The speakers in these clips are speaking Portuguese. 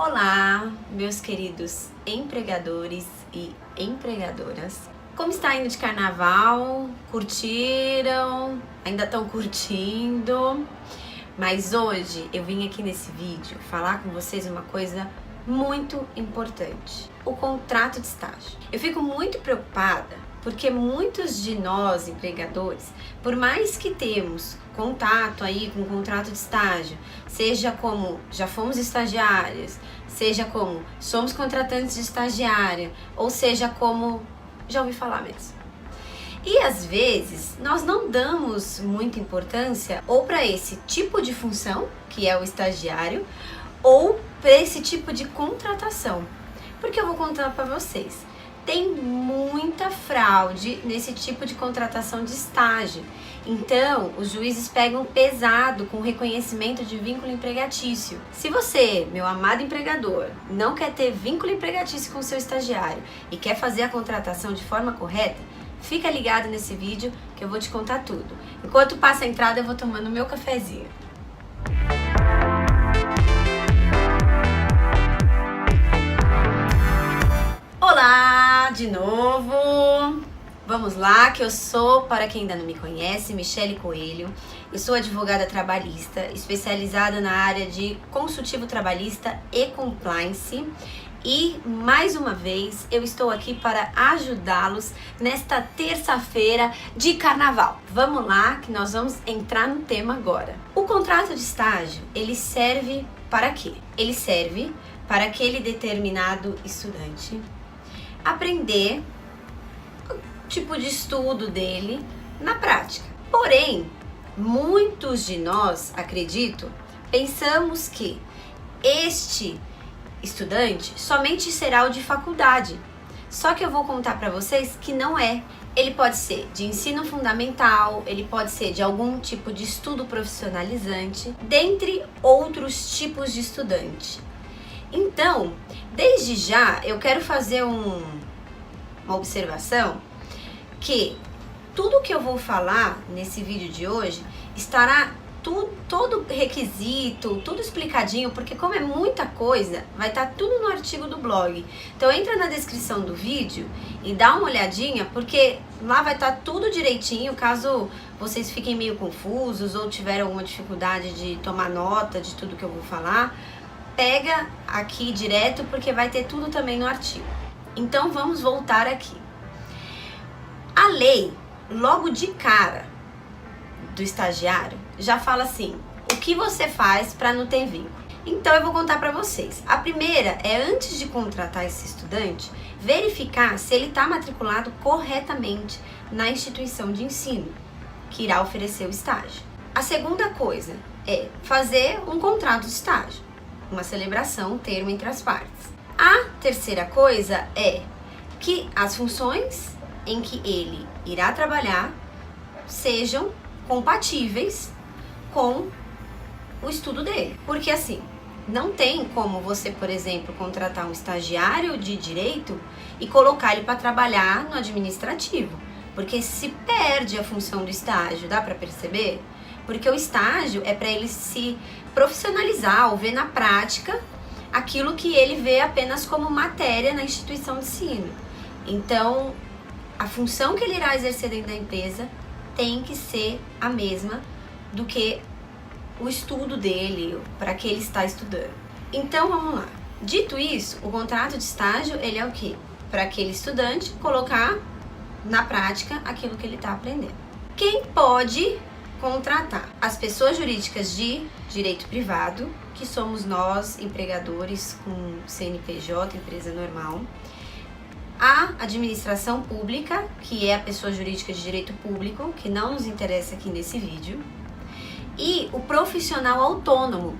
Olá, meus queridos empregadores e empregadoras. Como está indo de carnaval? Curtiram? Ainda estão curtindo? Mas hoje eu vim aqui nesse vídeo falar com vocês uma coisa muito importante: o contrato de estágio. Eu fico muito preocupada porque muitos de nós empregadores, por mais que temos contato aí com o contrato de estágio, seja como já fomos estagiários, seja como somos contratantes de estagiária, ou seja como já ouvi falar mesmo. E às vezes nós não damos muita importância ou para esse tipo de função, que é o estagiário, ou para esse tipo de contratação. Porque eu vou contar para vocês, tem muita fraude nesse tipo de contratação de estágio. Então, os juízes pegam pesado com o reconhecimento de vínculo empregatício. Se você, meu amado empregador, não quer ter vínculo empregatício com o seu estagiário e quer fazer a contratação de forma correta, fica ligado nesse vídeo que eu vou te contar tudo. Enquanto passa a entrada, eu vou tomando meu cafezinho. Olá, de novo! Vamos lá, que eu sou, para quem ainda não me conhece, Michele Coelho. Eu sou advogada trabalhista, especializada na área de consultivo trabalhista e compliance. E, mais uma vez, eu estou aqui para ajudá-los nesta terça-feira de carnaval. Vamos lá, que nós vamos entrar no tema agora. O contrato de estágio, ele serve para quê? Ele serve para aquele determinado estudante aprender o tipo de estudo dele na prática. Porém, muitos de nós, acredito, pensamos que este estudante somente será o de faculdade. Só que eu vou contar para vocês que não é. Ele pode ser de ensino fundamental, ele pode ser de algum tipo de estudo profissionalizante, dentre outros tipos de estudante. Então, desde já, eu quero fazer uma observação que tudo que eu vou falar nesse vídeo de hoje estará todo requisito, tudo explicadinho, porque como é muita coisa, vai estar tudo no artigo do blog. Então entra na descrição do vídeo e dá uma olhadinha, porque lá vai estar tudo direitinho, caso vocês fiquem meio confusos ou tiveram alguma dificuldade de tomar nota de tudo que eu vou falar. Pega aqui direto, porque vai ter tudo também no artigo. Então vamos voltar aqui. A lei, logo de cara do estagiário, já fala assim: o que você faz para não ter vínculo? Então eu vou contar para vocês. A primeira é, antes de contratar esse estudante, verificar se ele está matriculado corretamente na instituição de ensino que irá oferecer o estágio. A segunda coisa é fazer um contrato de estágio, uma celebração, um termo entre as partes. A terceira coisa é que as funções em que ele irá trabalhar sejam compatíveis com o estudo dele. Porque assim, não tem como você, por exemplo, contratar um estagiário de direito e colocar ele para trabalhar no administrativo, porque se perde a função do estágio, dá para perceber? Porque o estágio é para ele se profissionalizar ou ver na prática aquilo que ele vê apenas como matéria na instituição de ensino. Então, a função que ele irá exercer dentro da empresa tem que ser a mesma do que o estudo dele, para que ele está estudando. Então, vamos lá. Dito isso, o contrato de estágio, ele é o quê? Para aquele estudante colocar na prática aquilo que ele está aprendendo. Quem pode contratar? As pessoas jurídicas de direito privado, que somos nós, empregadores com CNPJ, empresa normal. A administração pública, que é a pessoa jurídica de direito público, que não nos interessa aqui nesse vídeo. E o profissional autônomo.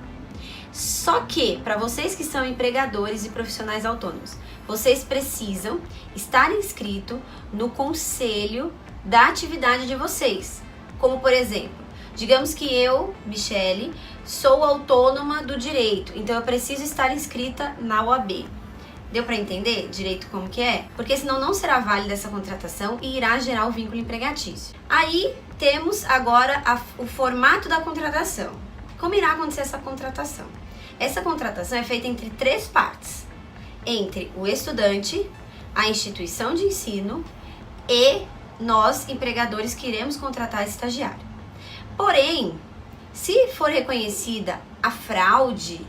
Só que, para vocês que são empregadores e profissionais autônomos, vocês precisam estar inscritos no conselho da atividade de vocês. Como, por exemplo, digamos que eu, Michele, sou autônoma do direito, então eu preciso estar inscrita na OAB. Deu para entender direito como que é? Porque senão não será válida essa contratação e irá gerar o vínculo empregatício. Aí temos agora o formato da contratação. Como irá acontecer essa contratação? Essa contratação é feita entre 3 partes: entre o estudante, a instituição de ensino e nós, empregadores, que iremos contratar esse estagiário. Porém, se for reconhecida a fraude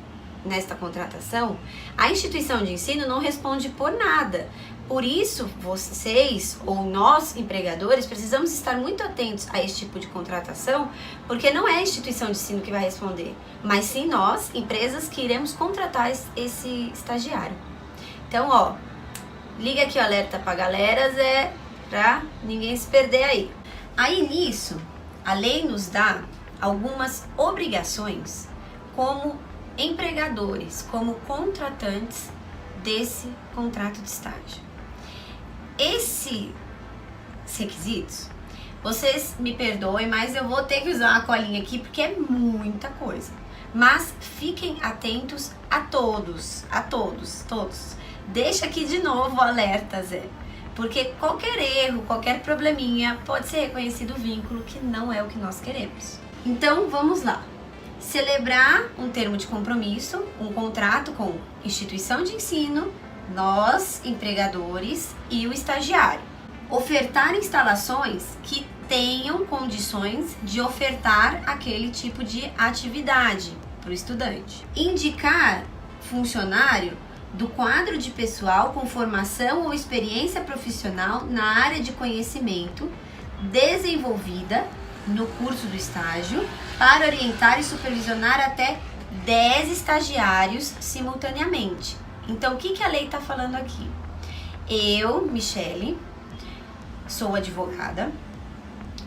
nesta contratação, a instituição de ensino não responde por nada. Por isso, vocês ou nós, empregadores, precisamos estar muito atentos a esse tipo de contratação, porque não é a instituição de ensino que vai responder, mas sim nós, empresas, que iremos contratar esse estagiário. Então, ó, liga aqui o alerta pra galera, Zé, pra ninguém se perder aí. Aí nisso, a lei nos dá algumas obrigações como empregadores, como contratantes desse contrato de estágio. Esses requisitos, vocês me perdoem, mas eu vou ter que usar uma colinha aqui porque é muita coisa. Mas fiquem atentos a todos. Deixa aqui de novo o alerta, Zé. Porque qualquer erro, qualquer probleminha pode ser reconhecido vínculo, que não é o que nós queremos. Então, vamos lá. Celebrar um termo de compromisso, um contrato com instituição de ensino, nós, empregadores, e o estagiário. Ofertar instalações que tenham condições de ofertar aquele tipo de atividade para o estudante. Indicar funcionário do quadro de pessoal com formação ou experiência profissional na área de conhecimento desenvolvida no curso do estágio para orientar e supervisionar até 10 estagiários simultaneamente. Então, o que a lei está falando aqui? Eu, Michele, sou advogada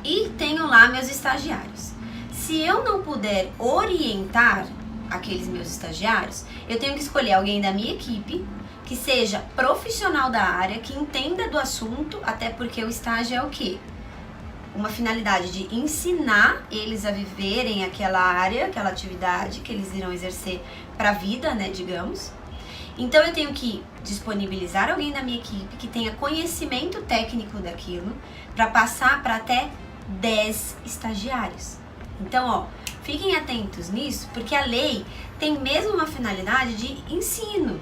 e tenho lá meus estagiários. Se eu não puder orientar aqueles meus estagiários, eu tenho que escolher alguém da minha equipe que seja profissional da área, que entenda do assunto, até porque o estágio é o quê? Uma finalidade de ensinar eles a viverem aquela área, aquela atividade que eles irão exercer para a vida, né, digamos. Então eu tenho que disponibilizar alguém da minha equipe que tenha conhecimento técnico daquilo para passar para até 10 estagiários. Então, ó, fiquem atentos nisso, porque a lei tem mesmo uma finalidade de ensino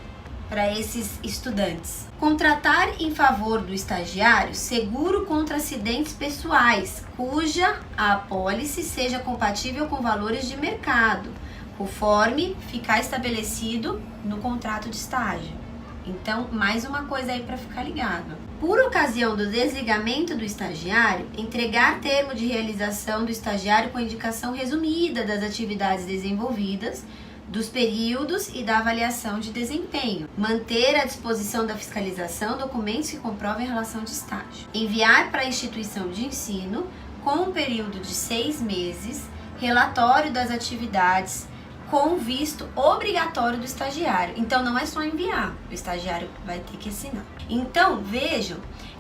para esses estudantes. Contratar em favor do estagiário seguro contra acidentes pessoais, cuja a apólice seja compatível com valores de mercado, conforme ficar estabelecido no contrato de estágio. Então, mais uma coisa aí para ficar ligado. Por ocasião do desligamento do estagiário, entregar termo de realização do estagiário com indicação resumida das atividades desenvolvidas, dos períodos e da avaliação de desempenho. Manter à disposição da fiscalização documentos que comprovem a relação de estágio. Enviar para a instituição de ensino, com um período de 6 meses, relatório das atividades com visto obrigatório do estagiário. Então, não é só enviar, o estagiário vai ter que assinar. Então, vejam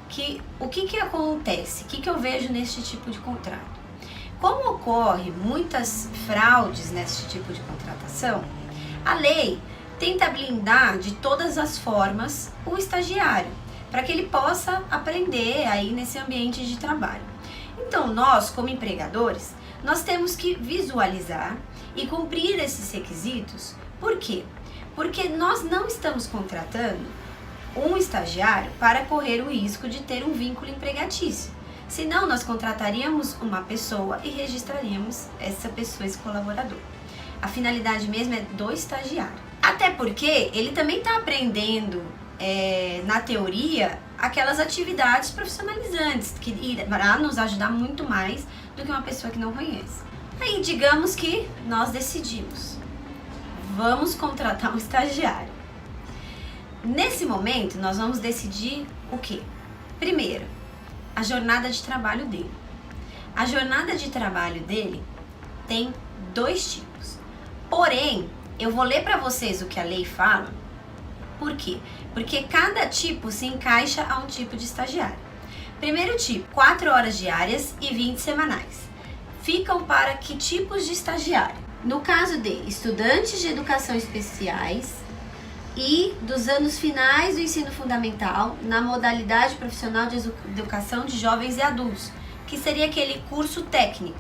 que o que acontece, o que eu vejo nesse tipo de contrato. Como ocorre muitas fraudes nesse tipo de contratação, a lei tenta blindar de todas as formas o estagiário, para que ele possa aprender aí nesse ambiente de trabalho. Então, nós, como empregadores, nós temos que visualizar e cumprir esses requisitos. Por quê? Porque nós não estamos contratando um estagiário para correr o risco de ter um vínculo empregatício. Senão, nós contrataríamos uma pessoa e registraríamos essa pessoa, esse colaborador. A finalidade mesmo é do estagiário. Até porque ele também está aprendendo, na teoria, aquelas atividades profissionalizantes, que irá nos ajudar muito mais do que uma pessoa que não conhece. Aí, digamos que nós decidimos, vamos contratar um estagiário. Nesse momento, nós vamos decidir o quê? Primeiro, a jornada de trabalho dele. A jornada de trabalho dele tem 2 tipos. Porém, eu vou ler para vocês o que a lei fala. Por quê? Porque cada tipo se encaixa a um tipo de estagiário. Primeiro tipo, 4 horas diárias e 20 semanais. Ficam para que tipos de estagiário? No caso de estudantes de educação especiais e dos anos finais do ensino fundamental na modalidade profissional de educação de jovens e adultos, que seria aquele curso técnico.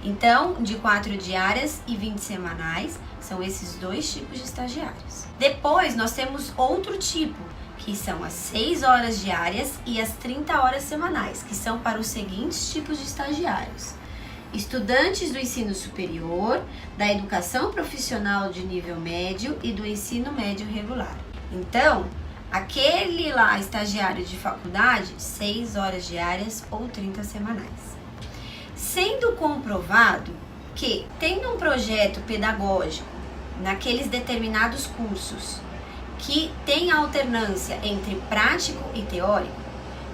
Então, de 4 diárias e 20 semanais, São esses 2 tipos de estagiários. Depois nós temos outro tipo, que são as 6 horas diárias e as 30 horas semanais, que são para os seguintes tipos de estagiários: estudantes do ensino superior, da educação profissional de nível médio e do ensino médio regular. Então, aquele lá estagiário de faculdade, 6 horas diárias ou 30 semanais. Sendo comprovado que, tendo um projeto pedagógico naqueles determinados cursos que tem alternância entre prático e teórico,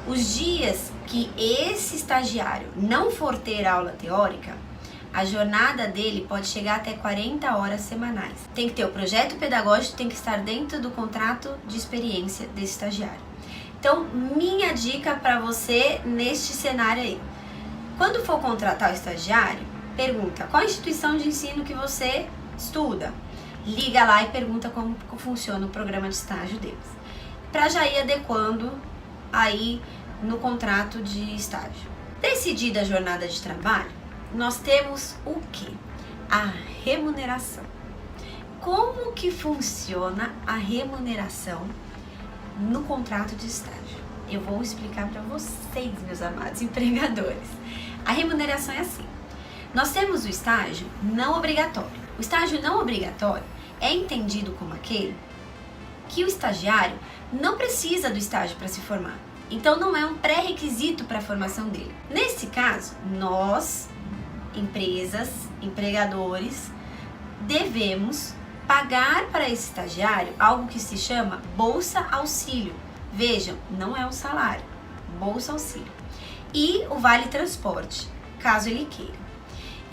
os dias que esse estagiário não for ter aula teórica, a jornada dele pode chegar até 40 horas semanais. Tem que ter o projeto pedagógico, tem que estar dentro do contrato de experiência desse estagiário. Então, minha dica para você neste cenário aí: quando for contratar o estagiário, pergunta qual a instituição de ensino que você estuda. Liga lá e pergunta como funciona o programa de estágio deles, para já ir adequando aí no contrato de estágio. Decidida a jornada de trabalho, nós temos o que? A remuneração. Como que funciona a remuneração no contrato de estágio? Eu vou explicar para vocês, meus amados empregadores. A remuneração é assim: nós temos o estágio não obrigatório. O estágio não obrigatório é entendido como aquele que o estagiário não precisa do estágio para se formar. Então não é um pré-requisito para a formação dele. Nesse caso, nós, empresas, empregadores, devemos pagar para esse estagiário algo que se chama Bolsa Auxílio. Vejam, não é um salário, Bolsa Auxílio. E o Vale Transporte, caso ele queira.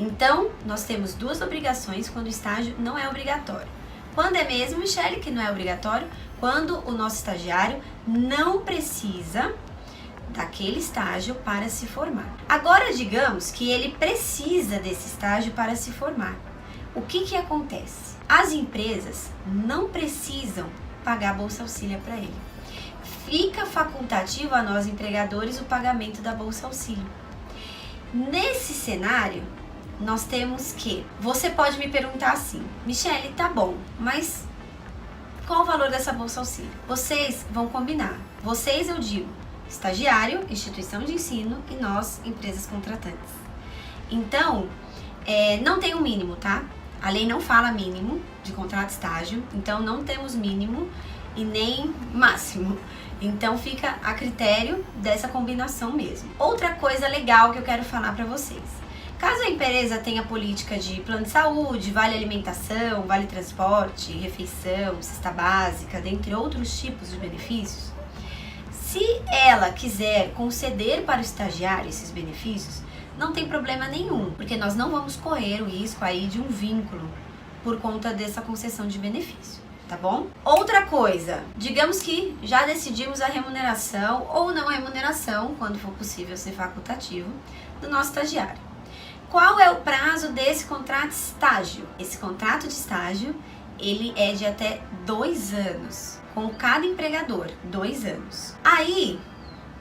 Então, nós temos 2 obrigações quando o estágio não é obrigatório. Quando é mesmo, Michele, que não é obrigatório? Quando o nosso estagiário não precisa daquele estágio para se formar. Agora, digamos que ele precisa desse estágio para se formar. O que acontece? As empresas não precisam pagar Bolsa Auxílio para ele. Fica facultativo a nós empregadores o pagamento da Bolsa Auxílio. Nesse cenário, nós temos que... Você pode me perguntar assim: Michele, tá bom, mas qual o valor dessa Bolsa Auxílio? Vocês vão combinar. Vocês, eu digo, estagiário, instituição de ensino, e nós, empresas contratantes. Então, não tem um mínimo, tá? A lei não fala mínimo de contrato de estágio, então não temos mínimo e nem máximo. Então fica a critério dessa combinação mesmo. Outra coisa legal que eu quero falar para vocês: caso a empresa tenha política de plano de saúde, vale alimentação, vale transporte, refeição, cesta básica, dentre outros tipos de benefícios, se ela quiser conceder para o estagiário esses benefícios, não tem problema nenhum, porque nós não vamos correr o risco aí de um vínculo por conta dessa concessão de benefício, tá bom? Outra coisa, digamos que já decidimos a remuneração ou não remuneração, quando for possível ser facultativo, do nosso estagiário. Qual é o prazo desse contrato de estágio? Esse contrato de estágio, ele é de até 2 anos, com cada empregador, 2 anos. Aí,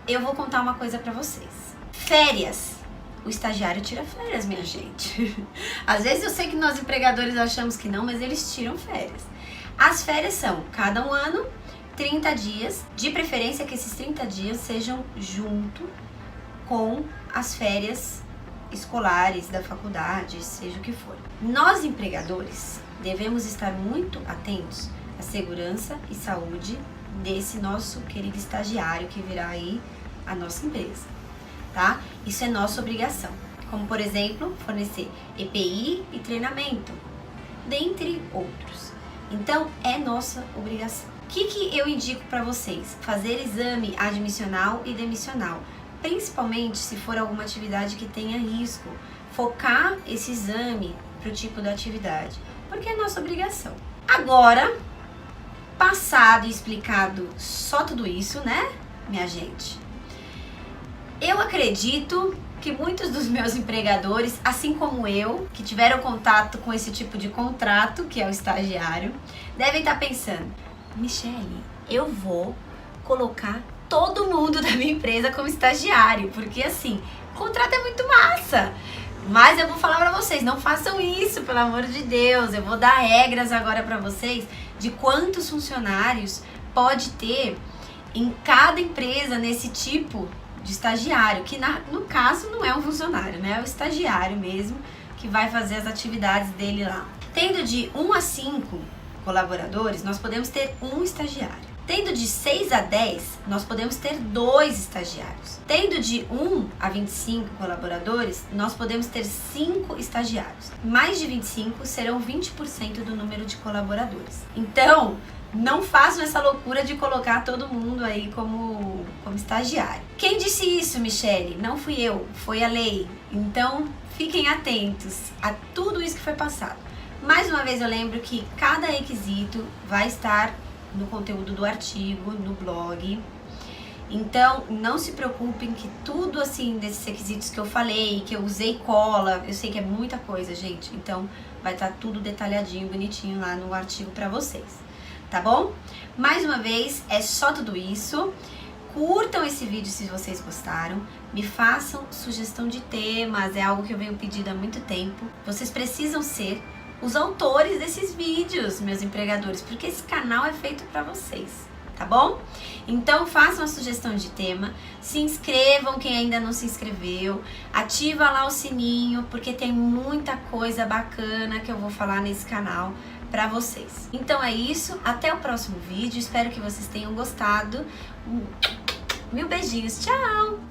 eu vou contar uma coisa pra vocês. Férias. O estagiário tira férias, minha gente. Às vezes eu sei que nós empregadores achamos que não, mas eles tiram férias. As férias são, cada um ano, 30 dias, de preferência que esses 30 dias sejam junto com as férias escolares da faculdade, seja o que for. Nós, empregadores, devemos estar muito atentos à segurança e saúde desse nosso querido estagiário que virá aí a nossa empresa, tá? Isso é nossa obrigação. Como, por exemplo, fornecer EPI e treinamento, dentre outros. Então, é nossa obrigação. O que eu indico para vocês? Fazer exame admissional e demissional, principalmente se for alguma atividade que tenha risco. Focar esse exame para o tipo da atividade, porque é nossa obrigação. Agora, passado e explicado só tudo isso, né, minha gente? Eu acredito que muitos dos meus empregadores, assim como eu, que tiveram contato com esse tipo de contrato, que é o estagiário, devem estar pensando: Michele, eu vou colocar todo mundo da minha empresa como estagiário, porque assim, o contrato é muito massa. Mas eu vou falar pra vocês, não façam isso, pelo amor de Deus. Eu vou dar regras agora pra vocês de quantos funcionários pode ter em cada empresa nesse tipo de estagiário, que no caso não é um funcionário, né? É o estagiário mesmo que vai fazer as atividades dele lá. Tendo de 1 a 5 colaboradores, nós podemos ter um estagiário. Tendo de 6 a 10, nós podemos ter 2 estagiários. Tendo de 1 a 25 colaboradores, nós podemos ter 5 estagiários. Mais de 25 serão 20% do número de colaboradores. Então, não façam essa loucura de colocar todo mundo aí como estagiário. Quem disse isso, Michele? Não fui eu, foi a lei. Então, fiquem atentos a tudo isso que foi passado. Mais uma vez eu lembro que cada requisito vai estar no conteúdo do artigo, no blog. Então, não se preocupem que tudo assim, desses requisitos que eu falei, que eu usei cola, eu sei que é muita coisa, gente. Então, vai estar tudo detalhadinho, bonitinho lá no artigo para vocês, tá bom? Mais uma vez, é só tudo isso. Curtam esse vídeo se vocês gostaram. Me façam sugestão de temas, é algo que eu venho pedindo há muito tempo. Vocês precisam ser os autores desses vídeos, meus empregadores, porque esse canal é feito para vocês, tá bom? Então façam a sugestão de tema, se inscrevam quem ainda não se inscreveu, ativa lá o sininho, porque tem muita coisa bacana que eu vou falar nesse canal para vocês. Então é isso, até o próximo vídeo, espero que vocês tenham gostado. Mil beijinhos, tchau!